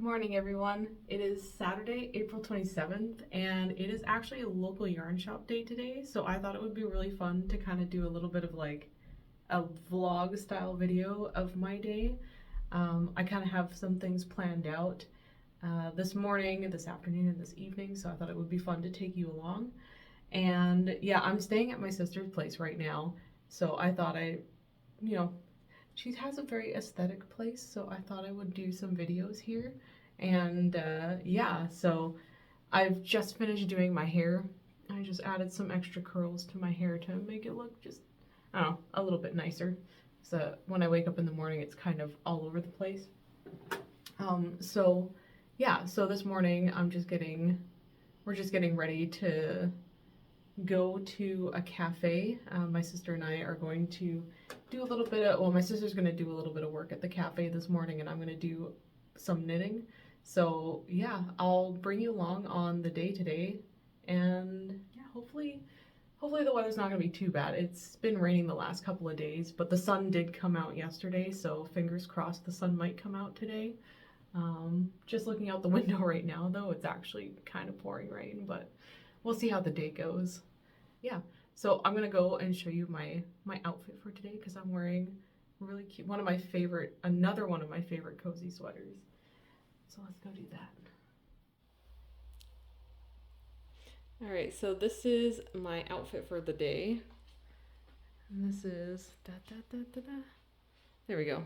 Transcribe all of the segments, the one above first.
Morning, everyone. It is Saturday, April 27th, and it is actually a local yarn shop day today, so I thought it would be really fun to kind of do a little bit of like a vlog style video of my day. I kind of have some things planned out this morning, this afternoon, and this evening, so I thought it would be fun to take you along. And yeah, I'm staying at my sister's place right now, so I thought you know, she has a very aesthetic place, so I thought I would do some videos here. And yeah, so I've just finished doing my hair. I just added some extra curls to my hair to make it look just, I don't know, a little bit nicer. So when I wake up in the morning, it's kind of all over the place. So yeah, so this morning we're just getting ready to go to a cafe. My sister and I are going to do a little bit of, well, my sister's going to do a little bit of work at the cafe this morning, and I'm going to do some knitting. So yeah, I'll bring you along on the day today, and yeah, hopefully the weather's not going to be too bad. It's been raining the last couple of days, but the sun did come out yesterday, so fingers crossed the sun might come out today. Just looking out the window right now, though, it's actually kind of pouring rain, but we'll see how the day goes. Yeah, so I'm gonna go and show you my outfit for today because I'm wearing really cute, another one of my favorite cozy sweaters. So let's go do that. All right, so this is my outfit for the day. And this is, there we go.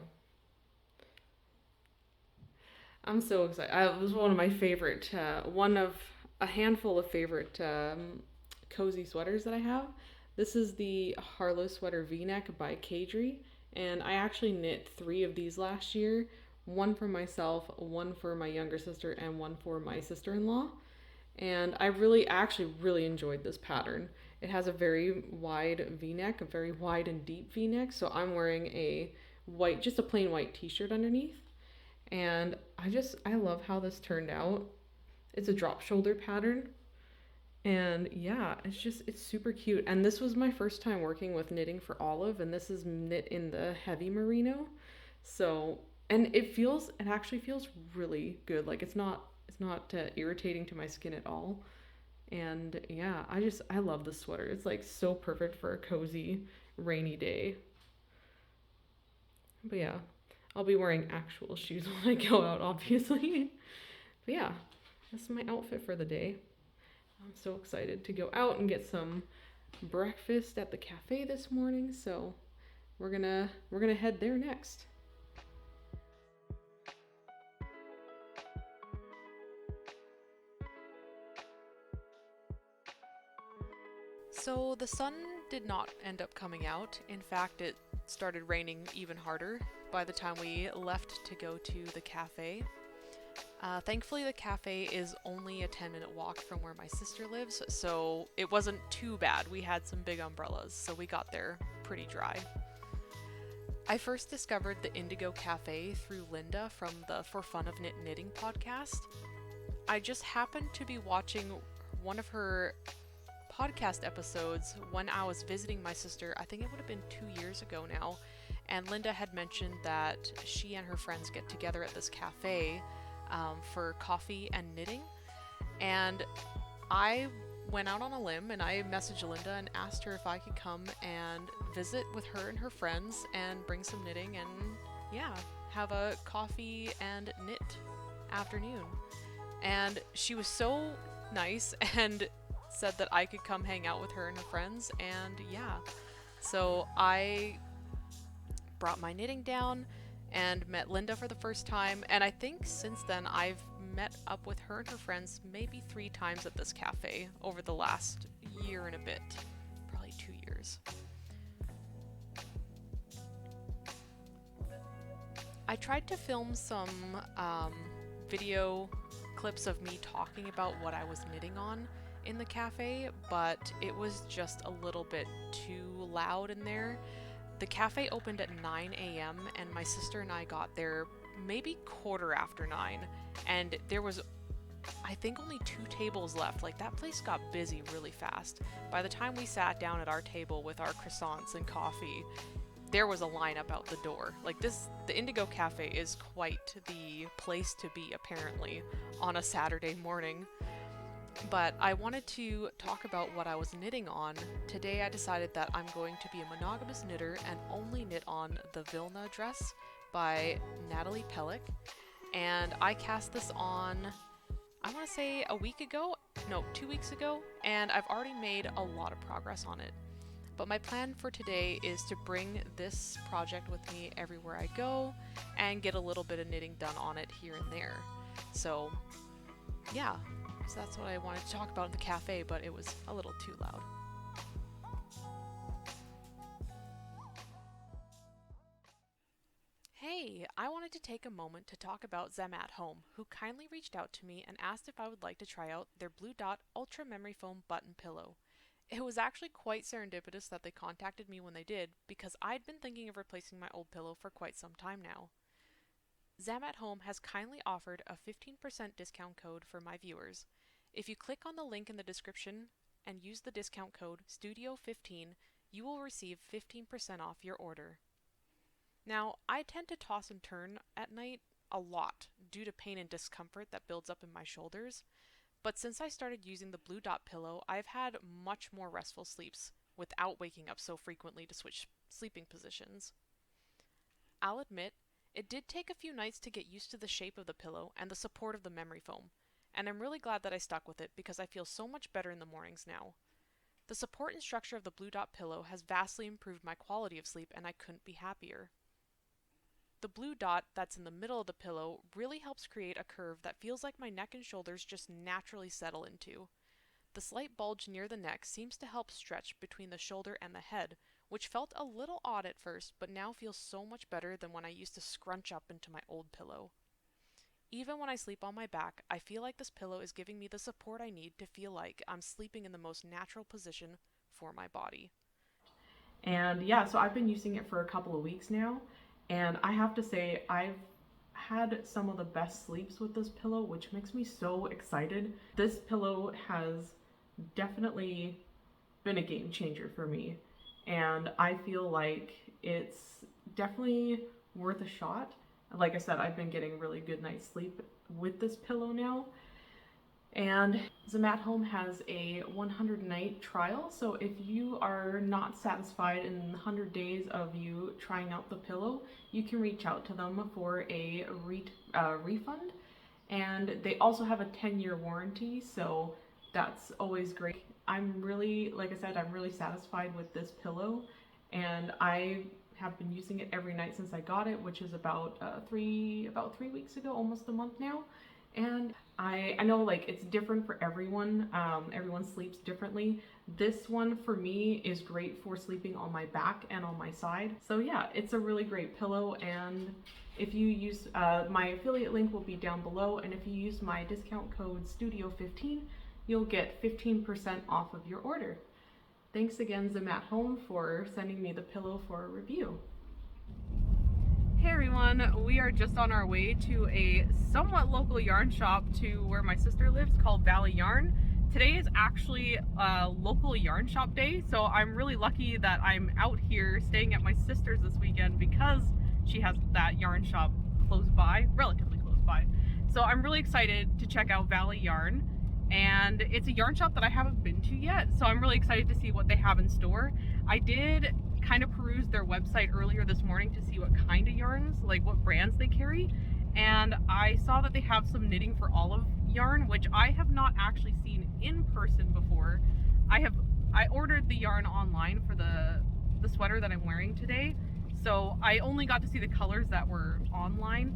I'm so excited. It was one of my favorite, one of a handful of favorite cozy sweaters that I have. This is the Harlow sweater V-neck by Caidree, and I actually knit 3 of these last year. One for myself, one for my younger sister, and one for my sister-in-law. And I actually really enjoyed this pattern. It has a very wide V-neck, a very wide and deep V-neck, so I'm wearing just a plain white t-shirt underneath. And I love how this turned out. It's a drop shoulder pattern. And yeah, it's super cute. And this was my first time working with knitting for Olive, and this is knit in the heavy merino. So, and it actually feels really good. Like it's not irritating to my skin at all. And yeah, I love this sweater. It's like so perfect for a cozy rainy day. But yeah, I'll be wearing actual shoes when I go out, obviously. But yeah, that's my outfit for the day. I'm so excited to go out and get some breakfast at the cafe this morning, so we're gonna head there next. So the sun did not end up coming out. In fact, it started raining even harder by the time we left to go to the cafe. Thankfully, the cafe is only a 10-minute walk from where my sister lives, so it wasn't too bad. We had some big umbrellas, so we got there pretty dry. I first discovered the Indigo Cafe through Linda from the For Fun of Knitting podcast. I just happened to be watching one of her podcast episodes when I was visiting my sister. I think it would have been 2 years ago now, and Linda had mentioned that she and her friends get together at this cafe for coffee and knitting, and I went out on a limb and I messaged Linda and asked her if I could come and visit with her and her friends and bring some knitting and yeah, have a coffee and knit afternoon. And she was so nice and said that I could come hang out with her and her friends, and yeah, so I brought my knitting down and met Linda for the first time, and I think since then I've met up with her and her friends maybe 3 times at this cafe over the last year and a bit, probably 2 years. I tried to film some video clips of me talking about what I was knitting on in the cafe, but it was just a little bit too loud in there. The cafe opened at 9 a.m. and my sister and I got there maybe 9:15, and there was, I think, only 2 tables left. Like, that place got busy really fast. By the time we sat down at our table with our croissants and coffee, there was a line up out the door. Like the Indigo Cafe is quite the place to be, apparently, on a Saturday morning. But I wanted to talk about what I was knitting on. Today I decided that I'm going to be a monogamous knitter and only knit on the Vilna dress by Natalie Pellick. And I cast this on, I want to say a week ago, no, 2 weeks ago, and I've already made a lot of progress on it. But my plan for today is to bring this project with me everywhere I go and get a little bit of knitting done on it here and there. So yeah, so that's what I wanted to talk about in the cafe, but it was a little too loud. Hey, I wanted to take a moment to talk about them at home, who kindly reached out to me and asked if I would like to try out their Blue Dot Ultra Memory Foam button pillow. It was actually quite serendipitous that they contacted me when they did, because I'd been thinking of replacing my old pillow for quite some time now. Zam at Home has kindly offered a 15% discount code for my viewers. If you click on the link in the description and use the discount code STUDIO15, you will receive 15% off your order. Now, I tend to toss and turn at night a lot due to pain and discomfort that builds up in my shoulders. But since I started using the Blue Dot pillow, I've had much more restful sleeps without waking up so frequently to switch sleeping positions. I'll admit, it did take a few nights to get used to the shape of the pillow and the support of the memory foam, and I'm really glad that I stuck with it because I feel so much better in the mornings now. The support and structure of the Blue Dot pillow has vastly improved my quality of sleep, and I couldn't be happier. The blue dot that's in the middle of the pillow really helps create a curve that feels like my neck and shoulders just naturally settle into. The slight bulge near the neck seems to help stretch between the shoulder and the head, which felt a little odd at first, but now feels so much better than when I used to scrunch up into my old pillow. Even when I sleep on my back, I feel like this pillow is giving me the support I need to feel like I'm sleeping in the most natural position for my body. And yeah, so I've been using it for a couple of weeks now, and I have to say I've had some of the best sleeps with this pillow, which makes me so excited. This pillow has definitely been a game changer for me, and I feel like it's definitely worth a shot. Like I said, I've been getting really good night's sleep with this pillow now. And Zam at Home has a 100-night trial, so if you are not satisfied in 100 days of you trying out the pillow, you can reach out to them for a refund. And they also have a 10-year warranty, so that's always great. I'm really, like I said, I'm really satisfied with this pillow, and I have been using it every night since I got it, which is about 3 weeks ago, almost a month now. And I know like it's different for everyone. Everyone sleeps differently. This one for me is great for sleeping on my back and on my side. So yeah, it's a really great pillow, and if you use my affiliate link will be down below, and if you use my discount code STUDIO15, you'll get 15% off of your order. Thanks again, Zam at Home, for sending me the pillow for a review. Hey everyone, we are just on our way to a somewhat local yarn shop to where my sister lives called Valley Yarn. Today is actually a local yarn shop day, so I'm really lucky that I'm out here staying at my sister's this weekend because she has that yarn shop close by, relatively close by. So I'm really excited to check out Valley Yarn, and it's a yarn shop that I haven't been to yet, so I'm really excited to see what they have in store. I did kind of peruse their website earlier this morning to see what kind of yarns, like what brands they carry, and I saw that they have some Knitting for Olive yarn, which I have not actually seen in person before. I ordered the yarn online for the sweater that I'm wearing today, so I only got to see the colors that were online.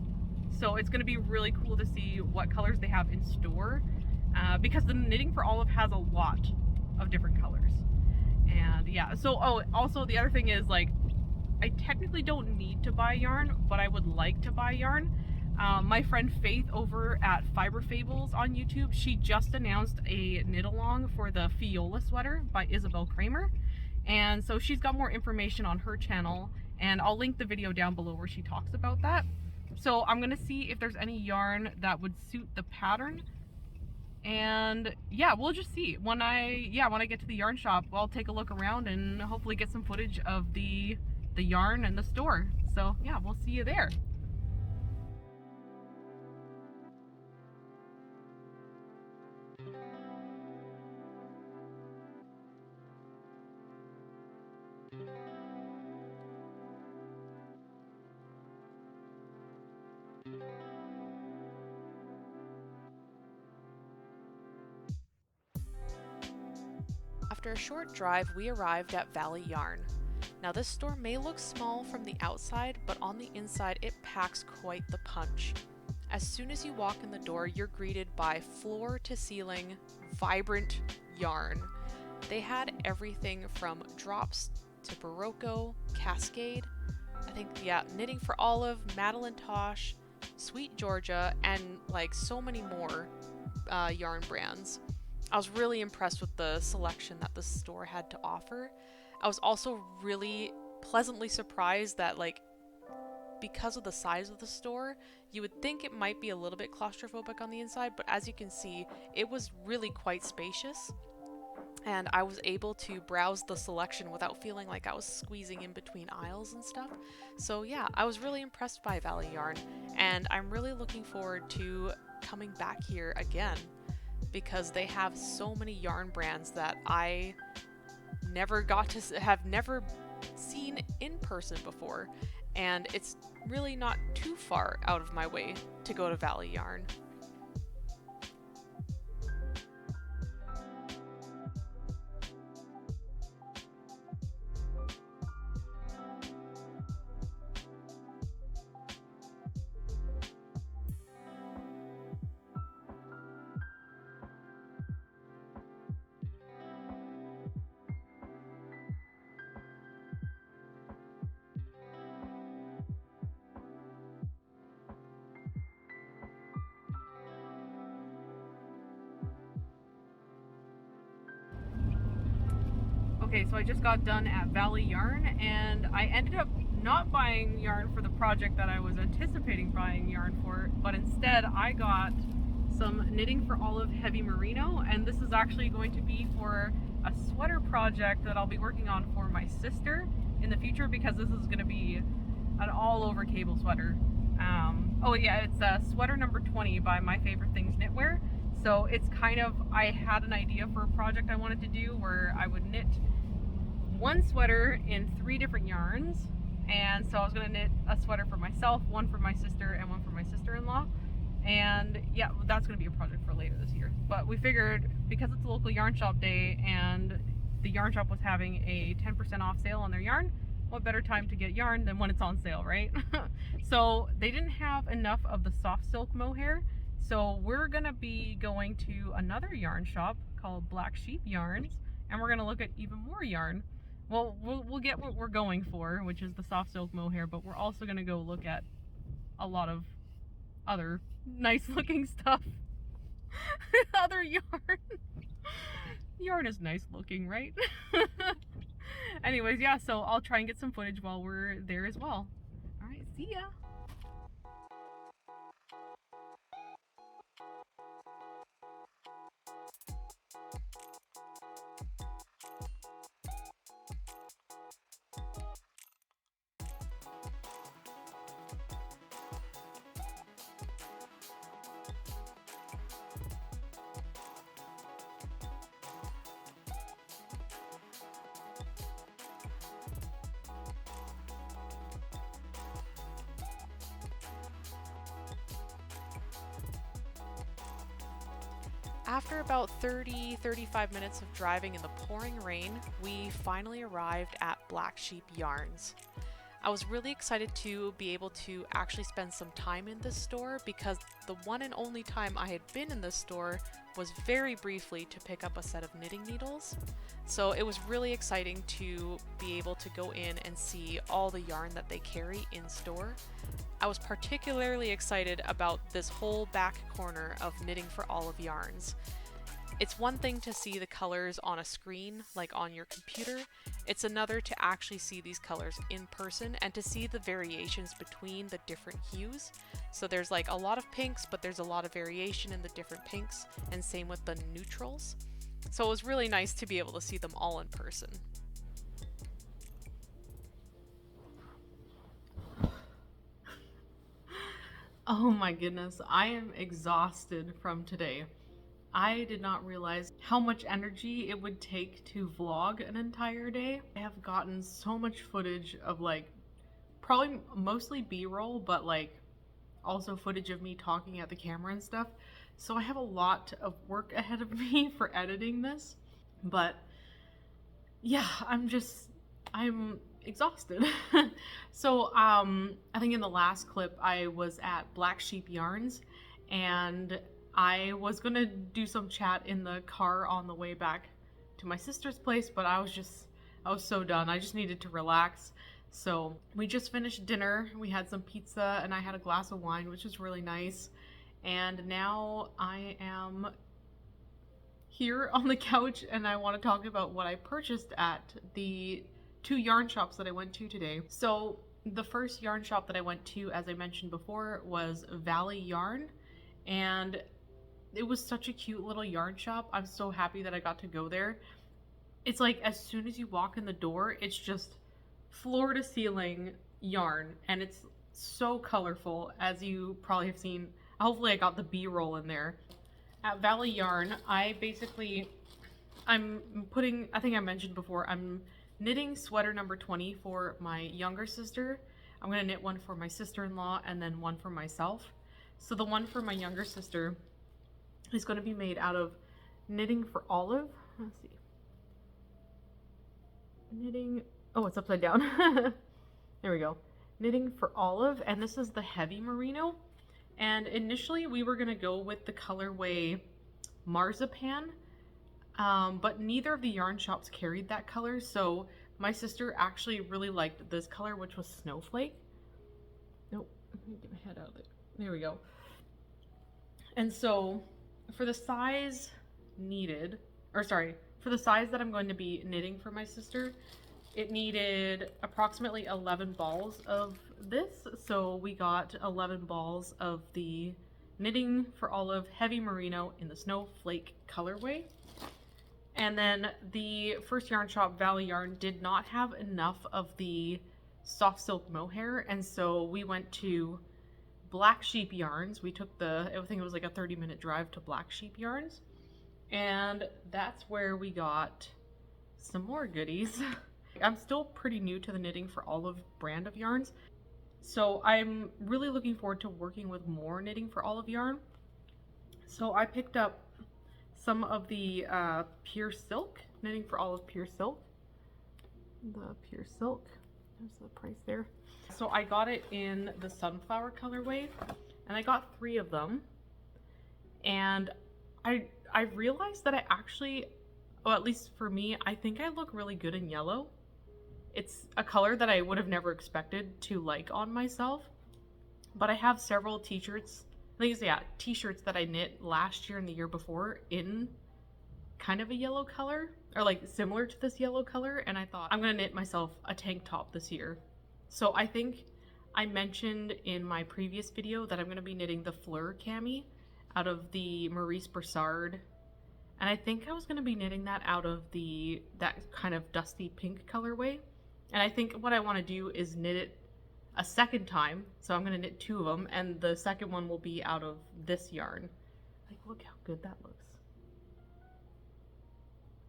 So it's going to be really cool to see what colors they have in store, because the Knitting for Olive has a lot of different colors. And yeah, so also the other thing is, like, I technically don't need to buy yarn, but I would like to buy yarn. My friend Faith over at Fables on YouTube, she just announced a knit along for the Fjolla sweater by Isabel Kramer, and so she's got more information on her channel, and I'll link the video down below where she talks about that. So I'm gonna see if there's any yarn that would suit the pattern. And yeah, we'll just see. When I get to the yarn shop, I'll take a look around and hopefully get some footage of the the yarn and the store. So yeah, we'll see you there. After a short drive, we arrived at Valley Yarn. Now this store may look small from the outside, but on the inside it packs quite the punch. As soon as you walk in the door, you're greeted by floor-to-ceiling, vibrant yarn. They had everything from drops to Barocco, Cascade, Knitting for Olive, Madeline Tosh, Sweet Georgia, and like so many more yarn brands. I was really impressed with the selection that the store had to offer. I was also really pleasantly surprised that because of the size of the store, you would think it might be a little bit claustrophobic on the inside, but as you can see, it was really quite spacious. And I was able to browse the selection without feeling like I was squeezing in between aisles and stuff. So yeah, I was really impressed by Valley Yarn, and I'm really looking forward to coming back here again because they have so many yarn brands that I have never seen in person before, and it's really not too far out of my way to go to Valley Yarn. Okay, so I just got done at Valley Yarn, and I ended up not buying yarn for the project that I was anticipating buying yarn for, but instead I got some Knitting for Olive heavy merino, and this is actually going to be for a sweater project that I'll be working on for my sister in the future, because this is going to be an all-over cable sweater. It's sweater number 20 by My Favourite Things Knitwear. So it's kind of, I had an idea for a project I wanted to do where I would knit one sweater in 3 different yarns, and so I was going to knit a sweater for myself, one for my sister, and one for my sister-in-law. And yeah, that's going to be a project for later this year. But we figured, because it's a local yarn shop day and the yarn shop was having a 10% off sale on their yarn, what better time to get yarn than when it's on sale, right? So they didn't have enough of the soft silk mohair, so we're going to be going to another yarn shop called Black Sheep Yarns, and we're going to look at even more yarn. Well, we'll get what we're going for, which is the soft silk mohair, but we're also going to go look at a lot of other nice looking stuff. Other yarn. Yarn is nice looking, right? Anyways, yeah, so I'll try and get some footage while we're there as well. Alright, see ya! After about 30-35 minutes of driving in the pouring rain, we finally arrived at Black Sheep Yarns. I was really excited to be able to actually spend some time in this store, because the one and only time I had been in this store was very briefly to pick up a set of knitting needles. So it was really exciting to be able to go in and see all the yarn that they carry in store. I was particularly excited about this whole back corner of Knitting for Olive yarns. It's one thing to see the colors on a screen, like on your computer. It's another to actually see these colors in person and to see the variations between the different hues. So there's like a lot of pinks, but there's a lot of variation in the different pinks, and same with the neutrals. So it was really nice to be able to see them all in person. Oh my goodness, I am exhausted from today. I did not realize how much energy it would take to vlog an entire day. I have gotten so much footage of like, probably mostly B-roll, but like also footage of me talking at the camera and stuff. So I have a lot of work ahead of me for editing this. But yeah, I'm exhausted. So I think in the last clip I was at Black Sheep Yarns and I was gonna do some chat in the car on the way back to my sister's place, but I was so done. I just needed to relax. So we just finished dinner. We had some pizza and I had a glass of wine, which was really nice. And now I am here on the couch and I want to talk about what I purchased at the 2 yarn shops that I went to today. So the first yarn shop that I went to, as I mentioned before, was Valley Yarn, and it was such a cute little yarn shop. I'm so happy that I got to go there. It's like as soon as you walk in the door, it's just floor to ceiling yarn, and it's so colorful, as you probably have seen. Hopefully I got the B-roll in there. At Valley Yarn, I think I mentioned before, I'm knitting sweater number 20 for my younger sister. I'm gonna knit one for my sister-in-law and then one for myself. So the one for my younger sister is gonna be made out of Knitting for Olive. Let's see. Oh, it's upside down. There we go. Knitting for Olive, and this is the heavy merino. And initially we were gonna go with the colorway Marzipan, but neither of the yarn shops carried that color, so my sister actually really liked this color, which was Snowflake. Nope, let me get my head out of it. There we go. And so for the size needed, for the size that I'm going to be knitting for my sister, it needed approximately 11 balls of this. So we got 11 balls of the Knitting for Olive Heavy Merino in the Snowflake colorway. And then the first yarn shop, Valley Yarn, did not have enough of the soft silk mohair, and so we went to Black Sheep Yarns. We took I think it was like a 30-minute drive to Black Sheep Yarns, and that's where we got some more goodies. I'm still pretty new to the Knitting for Olive brand of yarns, so I'm really looking forward to working with more Knitting for Olive yarn. So I picked up some of the Pure Silk, Knitting for Olive Pure Silk. The Pure Silk, there's the price there. So I got it in the Sunflower colorway, and I got 3 of them. And I realized that I actually, well, at least for me, I think I look really good in yellow. It's a color that I would have never expected to like on myself. But I have several t-shirts, t-shirts that I knit last year and the year before in kind of a yellow color, or like similar to this yellow color, and I thought I'm gonna knit myself a tank top this year. So I think I mentioned in my previous video that I'm gonna be knitting the Fleur cami out of the Maurice Broussard, and I think I was gonna be knitting that out of that kind of dusty pink colorway. And I think what I want to do is knit it a second time, so I'm going to knit 2 of them, and the second one will be out of this yarn. Like, look how good that looks.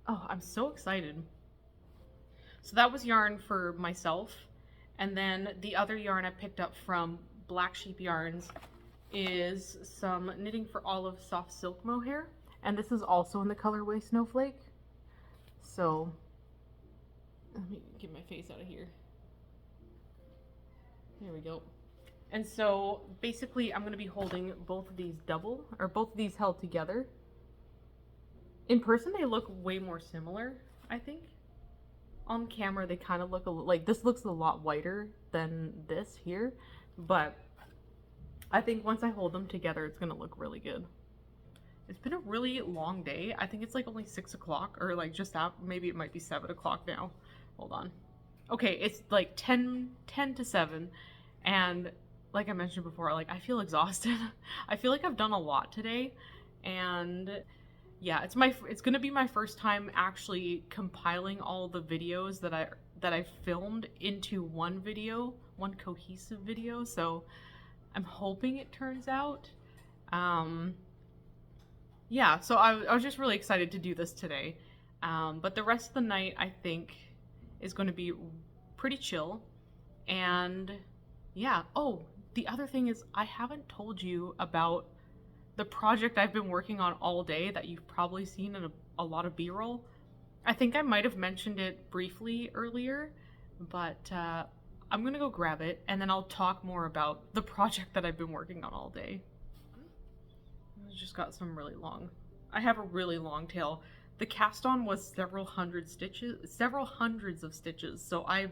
Oh, I'm so excited. So that was yarn for myself, and then the other yarn I picked up from Black Sheep Yarns is some Knitting for Olive soft silk mohair, and this is also in the colorway Snowflake. So let me get my face out of here. There we go. And so basically I'm going to be holding both of these both of these held together. In person they look way more similar, I think. On camera they kind of look like this looks a lot whiter than this here, but I think once I hold them together it's going to look really good. It's been a really long day. I think it's like only 6 o'clock, or like just out, maybe it might be 7 o'clock now. Hold on. Okay, it's like 10 to 7, and like I mentioned before, like I feel exhausted. I feel like I've done a lot today, and yeah, it's gonna be my first time actually compiling all the videos that I filmed into one cohesive video. So I'm hoping it turns out. Yeah, so I was just really excited to do this today. But the rest of the night, I think, is going to be pretty chill. And yeah, oh, the other thing is, I haven't told you about the project I've been working on all day that you've probably seen in a lot of B-roll. I think I might have mentioned it briefly earlier, but I'm going to go grab it and then I'll talk more about the project that I've been working on all day. I just got some really long. I have a really long tail. The cast on was several hundreds of stitches, so I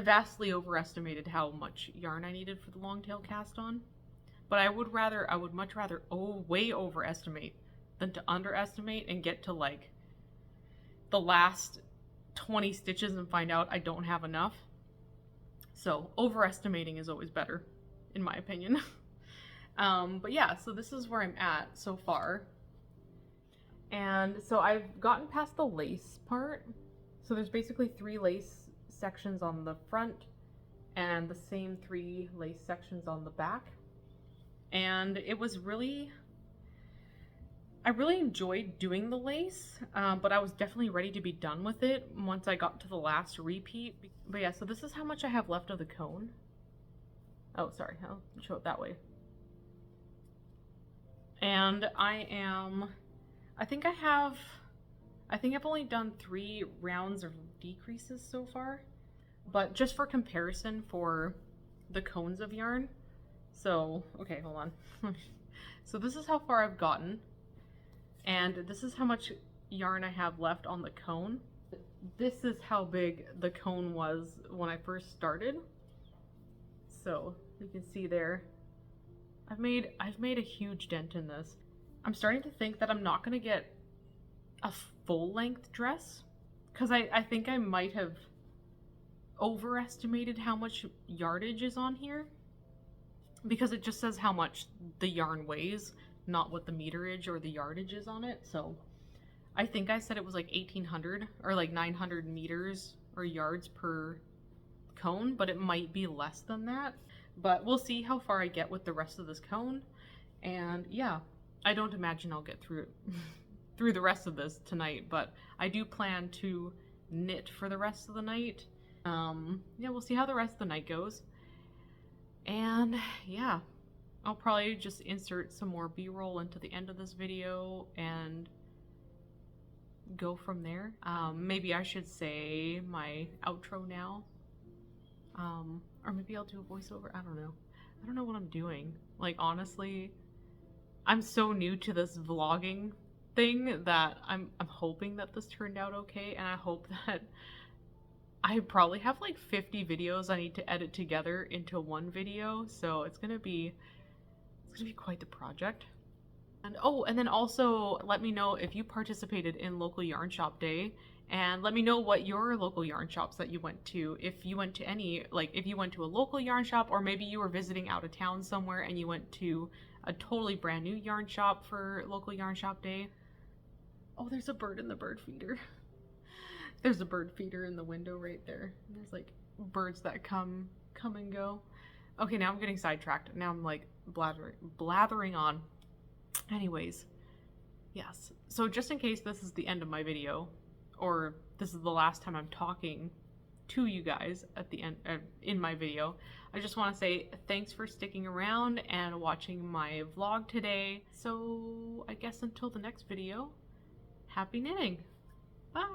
vastly overestimated how much yarn I needed for the long tail cast on. But I would much rather way overestimate than to underestimate and get to like the last 20 stitches and find out I don't have enough. So overestimating is always better, in my opinion. But yeah, so this is where I'm at so far. And so I've gotten past the lace part. So there's basically 3 lace sections on the front and the same 3 lace sections on the back. And it was I really enjoyed doing the lace, but I was definitely ready to be done with it once I got to the last repeat. But yeah, so this is how much I have left of the cone. Oh, sorry, I'll show it that way. And I think I've only done 3 rounds of decreases so far, but just for comparison for the cones of yarn. So, okay, hold on. So this is how far I've gotten, and this is how much yarn I have left on the cone. This is how big the cone was when I first started. So you can see there, I've made a huge dent in this. I'm starting to think that I'm not gonna get a full length dress because I think I might have overestimated how much yardage is on here, because it just says how much the yarn weighs, not what the meterage or the yardage is on it. So I think I said it was like 1800 or like 900 meters or yards per cone, but it might be less than that. But we'll see how far I get with the rest of this cone. And yeah, I don't imagine I'll get through through the rest of this tonight, but I do plan to knit for the rest of the night. Yeah, we'll see how the rest of the night goes. And yeah, I'll probably just insert some more B-roll into the end of this video and go from there. Maybe I should say my outro now. Or maybe I'll do a voiceover. I don't know. I don't know what I'm doing. Like, honestly, I'm so new to this vlogging thing that I'm hoping that this turned out okay, and I hope that I probably have like 50 videos I need to edit together into one video, so it's gonna be quite the project. And oh, and then also let me know if you participated in local yarn shop day, and let me know what your local yarn shops that you went to, if you went to any, like if you went to a local yarn shop, or maybe you were visiting out of town somewhere and you went to a totally brand new yarn shop for local yarn shop day. Oh, there's a bird in the bird feeder. There's a bird feeder in the window right there. There's like birds that come and go. Okay, now I'm getting sidetracked. Now I'm like blathering on. Anyways, yes. So just in case this is the end of my video, or this is the last time I'm talking to you guys at the end in my video, I just want to say thanks for sticking around and watching my vlog today. So I guess until the next video, happy knitting. Bye.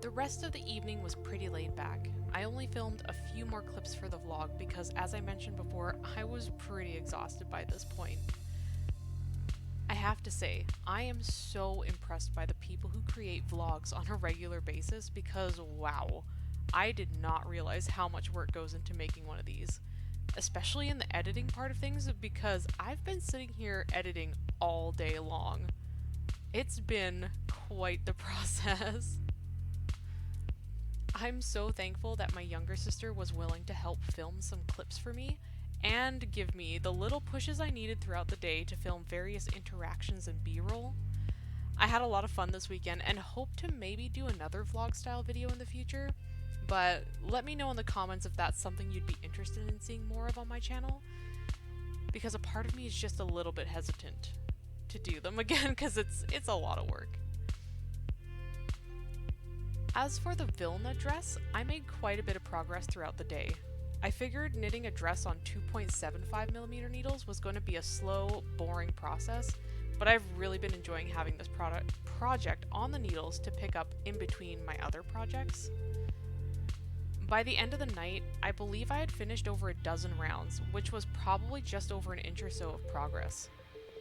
The rest of the evening was pretty laid back. I only filmed a few more clips for the vlog because, as I mentioned before, I was pretty exhausted by this point. I have to say, I am so impressed by the people who create vlogs on a regular basis because, wow, I did not realize how much work goes into making one of these. Especially in the editing part of things, because I've been sitting here editing all day long. It's been quite the process. I'm so thankful that my younger sister was willing to help film some clips for me and give me the little pushes I needed throughout the day to film various interactions and B-roll. I had a lot of fun this weekend and hope to maybe do another vlog style video in the future, but let me know in the comments if that's something you'd be interested in seeing more of on my channel, because a part of me is just a little bit hesitant to do them again because it's a lot of work. As for the Vilna dress, I made quite a bit of progress throughout the day. I figured knitting a dress on 2.75mm needles was going to be a slow, boring process, but I've really been enjoying having this project on the needles to pick up in between my other projects. By the end of the night, I believe I had finished over a dozen rounds, which was probably just over an inch or so of progress.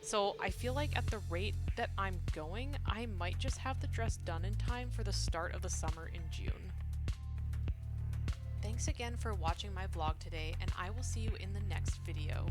So I feel like at the rate that I'm going, I might just have the dress done in time for the start of the summer in June. Thanks again for watching my vlog today, and I will see you in the next video.